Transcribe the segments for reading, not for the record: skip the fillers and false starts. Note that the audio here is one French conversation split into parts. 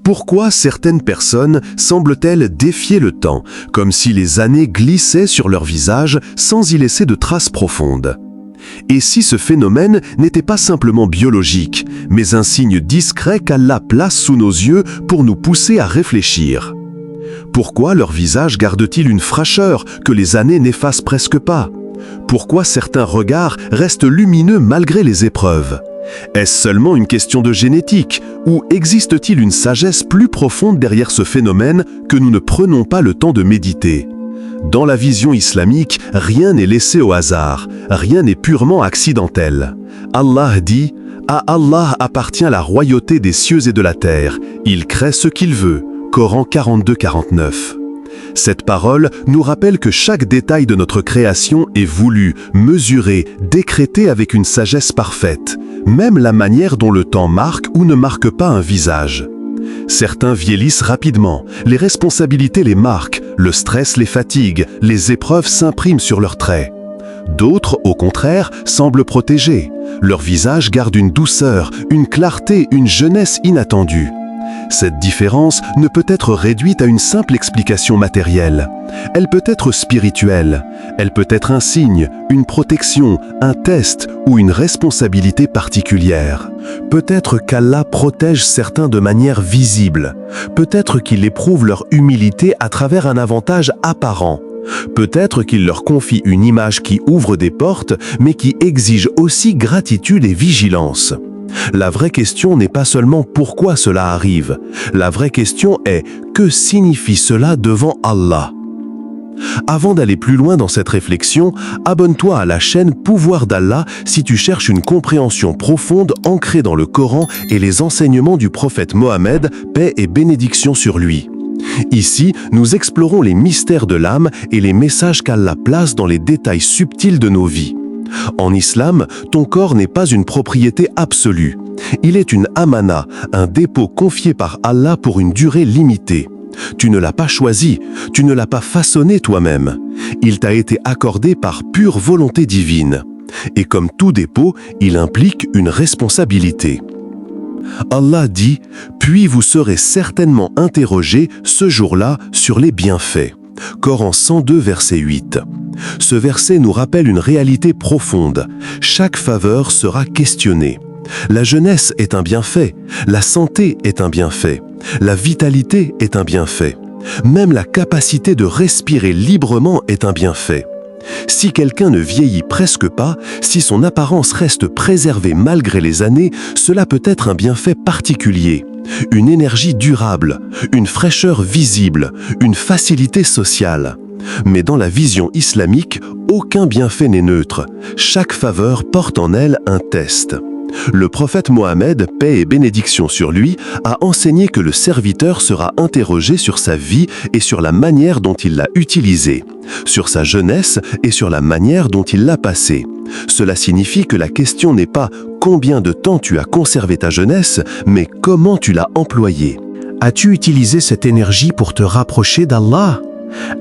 Pourquoi certaines personnes semblent-elles défier le temps, comme si les années glissaient sur leur visage sans y laisser de traces profondes? Et si ce phénomène n'était pas simplement biologique, mais un signe discret qu'Allah place sous nos yeux pour nous pousser à réfléchir? Pourquoi leur visage garde-t-il une fraîcheur que les années n'effacent presque pas? Pourquoi certains regards restent lumineux malgré les épreuves? Est-ce seulement une question de génétique, ou existe-t-il une sagesse plus profonde derrière ce phénomène que nous ne prenons pas le temps de méditer? Dans la vision islamique, rien n'est laissé au hasard, rien n'est purement accidentel. Allah dit « À Allah appartient la royauté des cieux et de la terre, il crée ce qu'il veut » Coran 42-49. Cette parole nous rappelle que chaque détail de notre création est voulu, mesuré, décrété avec une sagesse parfaite, même la manière dont le temps marque ou ne marque pas un visage. Certains vieillissent rapidement, les responsabilités les marquent, le stress les fatigue, les épreuves s'impriment sur leurs traits. D'autres, au contraire, semblent protégés. Leur visage garde une douceur, une clarté, une jeunesse inattendue. Cette différence ne peut être réduite à une simple explication matérielle. Elle peut être spirituelle. Elle peut être un signe, une protection, un test ou une responsabilité particulière. Peut-être qu'Allah protège certains de manière visible. Peut-être qu'il éprouve leur humilité à travers un avantage apparent. Peut-être qu'il leur confie une image qui ouvre des portes, mais qui exige aussi gratitude et vigilance. La vraie question n'est pas seulement pourquoi cela arrive. La vraie question est que signifie cela devant Allah? Avant d'aller plus loin dans cette réflexion, abonne-toi à la chaîne Pouvoir d'Allah si tu cherches une compréhension profonde ancrée dans le Coran et les enseignements du prophète Mohammed, paix et bénédiction sur lui. Ici, nous explorons les mystères de l'âme et les messages qu'Allah place dans les détails subtils de nos vies. En islam, ton corps n'est pas une propriété absolue. Il est une amana, un dépôt confié par Allah pour une durée limitée. Tu ne l'as pas choisi, tu ne l'as pas façonné toi-même. Il t'a été accordé par pure volonté divine. Et comme tout dépôt, il implique une responsabilité. Allah dit « Puis vous serez certainement interrogés ce jour-là sur les bienfaits ». Coran 102, verset 8. Ce verset nous rappelle une réalité profonde. Chaque faveur sera questionnée. La jeunesse est un bienfait, la santé est un bienfait, la vitalité est un bienfait. Même la capacité de respirer librement est un bienfait. Si quelqu'un ne vieillit presque pas, si son apparence reste préservée malgré les années, cela peut être un bienfait particulier. Une énergie durable, une fraîcheur visible, une facilité sociale. Mais dans la vision islamique, aucun bienfait n'est neutre. Chaque faveur porte en elle un test. Le prophète Mohammed, paix et bénédiction sur lui, a enseigné que le serviteur sera interrogé sur sa vie et sur la manière dont il l'a utilisée, sur sa jeunesse et sur la manière dont il l'a passée. Cela signifie que la question n'est pas combien de temps tu as conservé ta jeunesse, mais comment tu l'as employée. As-tu utilisé cette énergie pour te rapprocher d'Allah?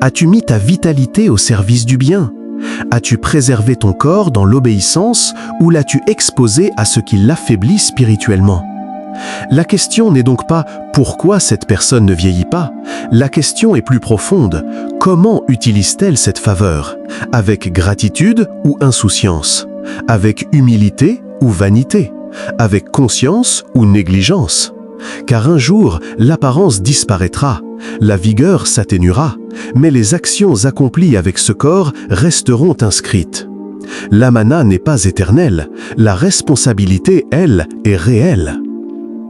As-tu mis ta vitalité au service du bien? As-tu préservé ton corps dans l'obéissance ou l'as-tu exposé à ce qui l'affaiblit spirituellement? La question n'est donc pas « pourquoi cette personne ne vieillit pas ?» La question est plus profonde. Comment utilise-t-elle cette faveur? Avec gratitude ou insouciance? Avec humilité ou vanité? Avec conscience ou négligence? Car un jour, l'apparence disparaîtra, la vigueur s'atténuera, mais les actions accomplies avec ce corps resteront inscrites. L'amana n'est pas éternelle, la responsabilité, elle, est réelle.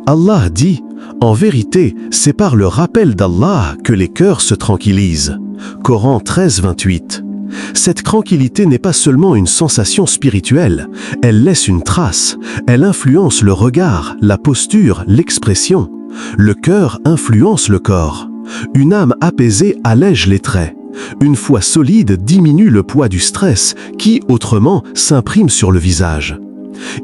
Allah dit « En vérité, c'est par le rappel d'Allah que les cœurs se tranquillisent » Coran 13, 28. Cette tranquillité n'est pas seulement une sensation spirituelle, elle laisse une trace, elle influence le regard, la posture, l'expression. Le cœur influence le corps. Une âme apaisée allège les traits. Une foi solide diminue le poids du stress qui, autrement, s'imprime sur le visage.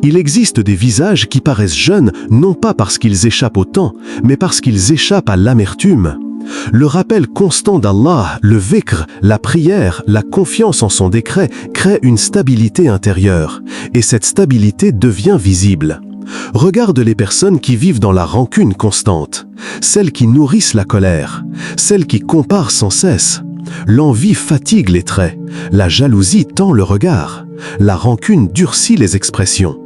Il existe des visages qui paraissent jeunes non pas parce qu'ils échappent au temps, mais parce qu'ils échappent à l'amertume. Le rappel constant d'Allah, le vikr, la prière, la confiance en son décret crée une stabilité intérieure, et cette stabilité devient visible. Regarde les personnes qui vivent dans la rancune constante, celles qui nourrissent la colère, celles qui comparent sans cesse. L'envie fatigue les traits, la jalousie tend le regard, la rancune durcit les expressions.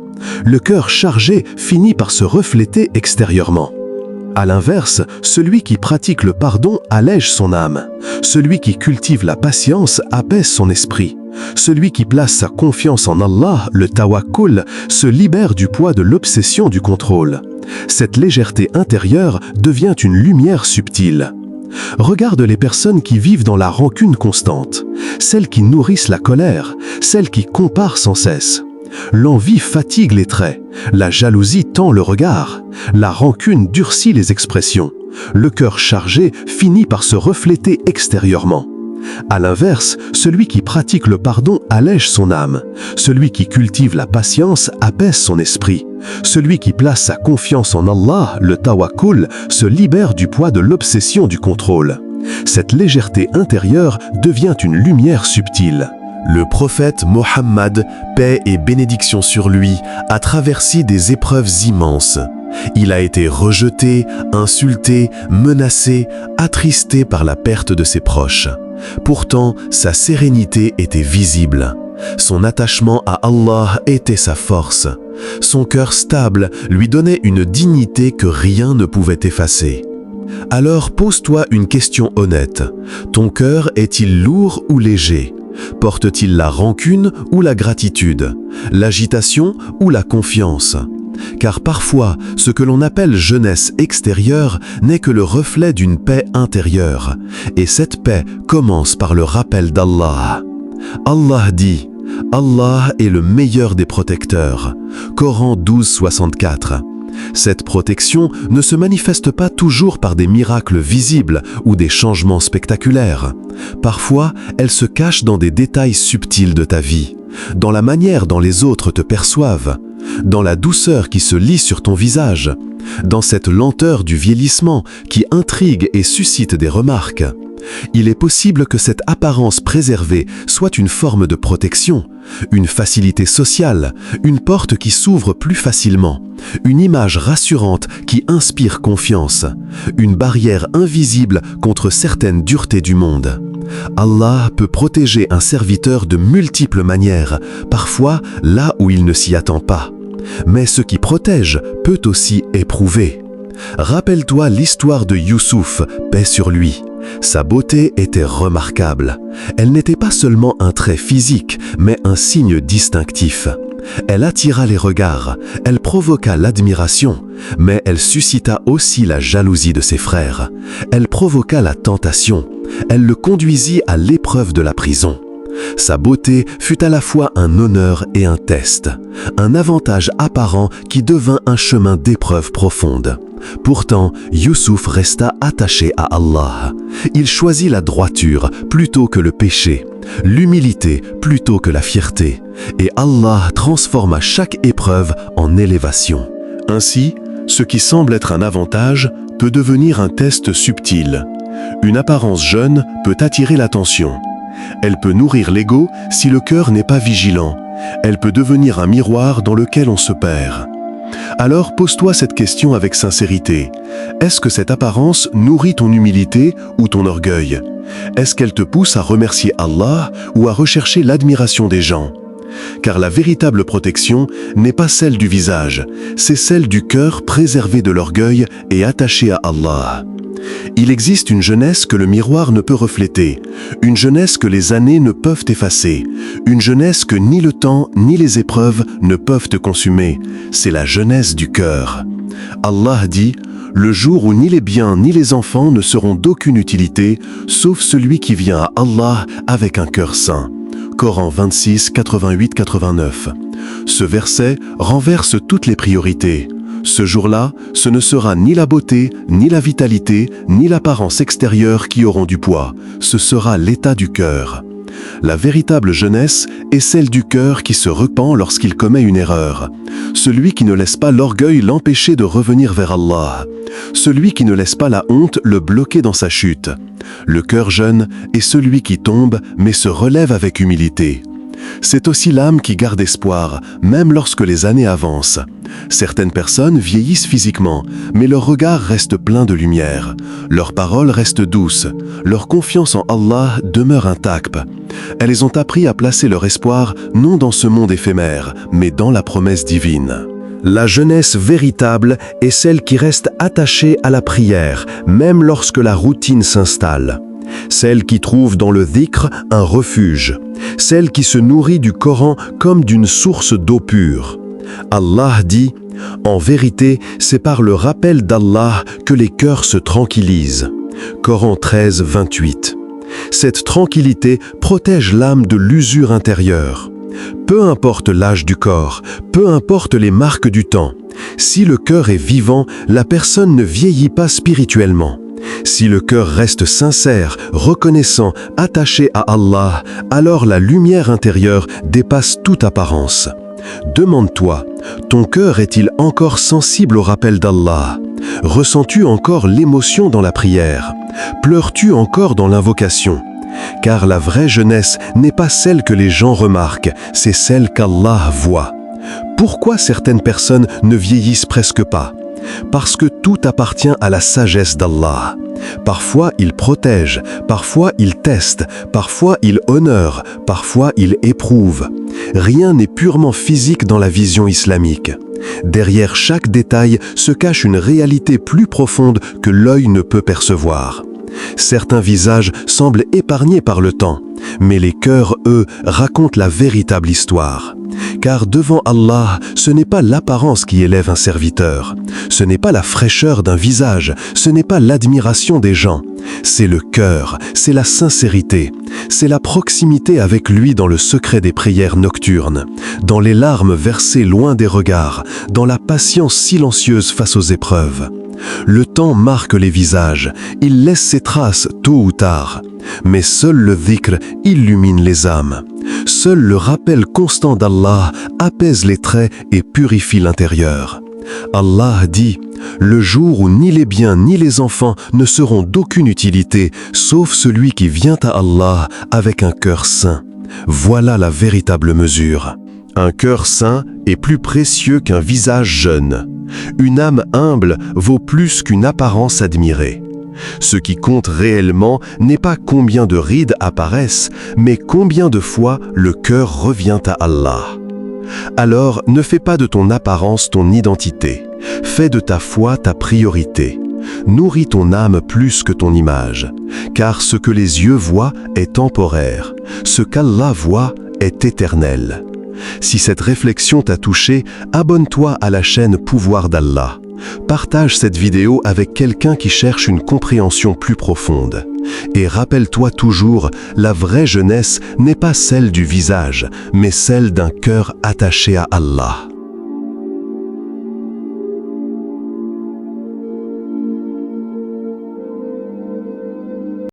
Le cœur chargé finit par se refléter extérieurement. À l'inverse, celui qui pratique le pardon allège son âme. Celui qui cultive la patience apaise son esprit. Celui qui place sa confiance en Allah, le tawakkul, se libère du poids de l'obsession du contrôle. Cette légèreté intérieure devient une lumière subtile. Regarde les personnes qui vivent dans la rancune constante, celles qui nourrissent la colère, celles qui comparent sans cesse. L'envie fatigue les traits, la jalousie tend le regard, la rancune durcit les expressions. Le cœur chargé finit par se refléter extérieurement. À l'inverse, celui qui pratique le pardon allège son âme. Celui qui cultive la patience apaise son esprit. Celui qui place sa confiance en Allah, le tawakkul, se libère du poids de l'obsession du contrôle. Cette légèreté intérieure devient une lumière subtile. Le prophète Mohammed, paix et bénédiction sur lui, a traversé des épreuves immenses. Il a été rejeté, insulté, menacé, attristé par la perte de ses proches. Pourtant, sa sérénité était visible. Son attachement à Allah était sa force. Son cœur stable lui donnait une dignité que rien ne pouvait effacer. Alors pose-toi une question honnête. Ton cœur est-il lourd ou léger ? Porte-t-il la rancune ou la gratitude, l'agitation ou la confiance ? Car parfois, ce que l'on appelle jeunesse extérieure n'est que le reflet d'une paix intérieure. Et cette paix commence par le rappel d'Allah. Allah dit « Allah est le meilleur des protecteurs » Coran 12, 64. Cette protection ne se manifeste pas toujours par des miracles visibles ou des changements spectaculaires. Parfois, elle se cache dans des détails subtils de ta vie, dans la manière dont les autres te perçoivent, dans la douceur qui se lit sur ton visage, dans cette lenteur du vieillissement qui intrigue et suscite des remarques. Il est possible que cette apparence préservée soit une forme de protection, une facilité sociale, une porte qui s'ouvre plus facilement, une image rassurante qui inspire confiance, une barrière invisible contre certaines duretés du monde. Allah peut protéger un serviteur de multiples manières, parfois là où il ne s'y attend pas. Mais ce qui protège peut aussi éprouver. Rappelle-toi l'histoire de Youssouf, paix sur lui. Sa beauté était remarquable. Elle n'était pas seulement un trait physique, mais un signe distinctif. Elle attira les regards, elle provoqua l'admiration, mais elle suscita aussi la jalousie de ses frères. Elle provoqua la tentation, elle le conduisit à l'épreuve de la prison. Sa beauté fut à la fois un honneur et un test, un avantage apparent qui devint un chemin d'épreuve profonde. Pourtant, Youssouf resta attaché à Allah. Il choisit la droiture plutôt que le péché, l'humilité plutôt que la fierté, et Allah transforma chaque épreuve en élévation. Ainsi, ce qui semble être un avantage peut devenir un test subtil. Une apparence jeune peut attirer l'attention. Elle peut nourrir l'ego si le cœur n'est pas vigilant. Elle peut devenir un miroir dans lequel on se perd. Alors pose-toi cette question avec sincérité. Est-ce que cette apparence nourrit ton humilité ou ton orgueil? Est-ce qu'elle te pousse à remercier Allah ou à rechercher l'admiration des gens? Car la véritable protection n'est pas celle du visage, c'est celle du cœur préservé de l'orgueil et attaché à Allah. Il existe une jeunesse que le miroir ne peut refléter, une jeunesse que les années ne peuvent effacer, une jeunesse que ni le temps ni les épreuves ne peuvent te consumer. C'est la jeunesse du cœur. Allah dit « Le jour où ni les biens ni les enfants ne seront d'aucune utilité, sauf celui qui vient à Allah avec un cœur sain. » Coran 26, 88-89. Ce verset renverse toutes les priorités. Ce jour-là, ce ne sera ni la beauté, ni la vitalité, ni l'apparence extérieure qui auront du poids. Ce sera l'état du cœur. La véritable jeunesse est celle du cœur qui se repent lorsqu'il commet une erreur. Celui qui ne laisse pas l'orgueil l'empêcher de revenir vers Allah. Celui qui ne laisse pas la honte le bloquer dans sa chute. Le cœur jeune est celui qui tombe mais se relève avec humilité. C'est aussi l'âme qui garde espoir, même lorsque les années avancent. Certaines personnes vieillissent physiquement, mais leur regard reste plein de lumière. Leurs paroles restent douces. Leur confiance en Allah demeure intacte. Elles ont appris à placer leur espoir non dans ce monde éphémère, mais dans la promesse divine. La jeunesse véritable est celle qui reste attachée à la prière, même lorsque la routine s'installe. Celle qui trouve dans le dhikr un refuge. Celle qui se nourrit du Coran comme d'une source d'eau pure. Allah dit « En vérité, c'est par le rappel d'Allah que les cœurs se tranquillisent. » Coran 13, 28. Cette tranquillité protège l'âme de l'usure intérieure. Peu importe l'âge du corps, peu importe les marques du temps, si le cœur est vivant, la personne ne vieillit pas spirituellement. Si le cœur reste sincère, reconnaissant, attaché à Allah, alors la lumière intérieure dépasse toute apparence. Demande-toi, ton cœur est-il encore sensible au rappel d'Allah? Ressens-tu encore l'émotion dans la prière? Pleures-tu encore dans l'invocation? Car la vraie jeunesse n'est pas celle que les gens remarquent, c'est celle qu'Allah voit. Pourquoi certaines personnes ne vieillissent presque pas? Parce que tout appartient à la sagesse d'Allah. Parfois il protège, parfois il teste, parfois il honore, parfois il éprouve. Rien n'est purement physique dans la vision islamique. Derrière chaque détail se cache une réalité plus profonde que l'œil ne peut percevoir. Certains visages semblent épargnés par le temps, mais les cœurs, eux, racontent la véritable histoire. Car devant Allah, ce n'est pas l'apparence qui élève un serviteur, ce n'est pas la fraîcheur d'un visage, ce n'est pas l'admiration des gens, c'est le cœur, c'est la sincérité, c'est la proximité avec lui dans le secret des prières nocturnes, dans les larmes versées loin des regards, dans la patience silencieuse face aux épreuves. Le temps marque les visages, il laisse ses traces tôt ou tard. Mais seul le dhikr illumine les âmes. Seul le rappel constant d'Allah apaise les traits et purifie l'intérieur. Allah dit « Le jour où ni les biens ni les enfants ne seront d'aucune utilité, sauf celui qui vient à Allah avec un cœur saint. Voilà la véritable mesure. » Un cœur saint est plus précieux qu'un visage jeune. Une âme humble vaut plus qu'une apparence admirée. Ce qui compte réellement n'est pas combien de rides apparaissent, mais combien de fois le cœur revient à Allah. Alors, ne fais pas de ton apparence ton identité. Fais de ta foi ta priorité. Nourris ton âme plus que ton image, car ce que les yeux voient est temporaire, ce qu'Allah voit est éternel. Si cette réflexion t'a touché, abonne-toi à la chaîne Pouvoir d'Allah. Partage cette vidéo avec quelqu'un qui cherche une compréhension plus profonde. Et rappelle-toi toujours, la vraie jeunesse n'est pas celle du visage, mais celle d'un cœur attaché à Allah.